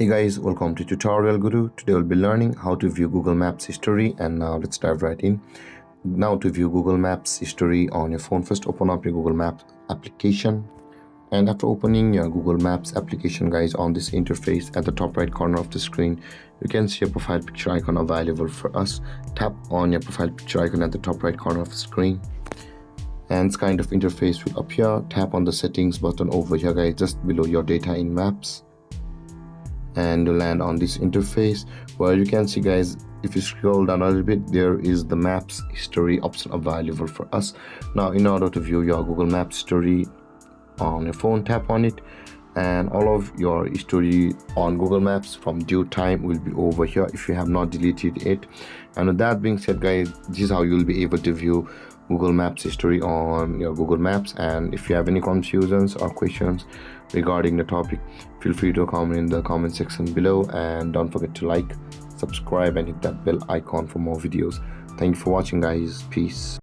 Hey guys, welcome to Tutorial Guru. Today we'll be learning how to view Google Maps history, and now let's dive right in. Now to view Google Maps history on your phone, first open up your Google Maps application. And after opening your Google Maps application, guys, on this interface at the top right corner of the screen, you can see a profile picture icon available for us. Tap on your profile picture icon at the top right corner of the screen, and this kind of interface will appear. Tap on the settings button over here, guys, just below your data in maps, and you land on this interface where you can see, guys, if you scroll down a little bit, there is the maps history option available for us. Now in order to view your Google Maps history on your phone, tap on it, and all of your history on Google Maps from due time will be over here if you have not deleted it. And with that being said, guys, this is how you'll be able to view Google Maps history on your Google Maps. And if you have any confusions or questions regarding the topic, feel free to comment in the comment section below, and don't forget to like, subscribe, and hit that bell icon for more videos. Thank you for watching, guys. Peace.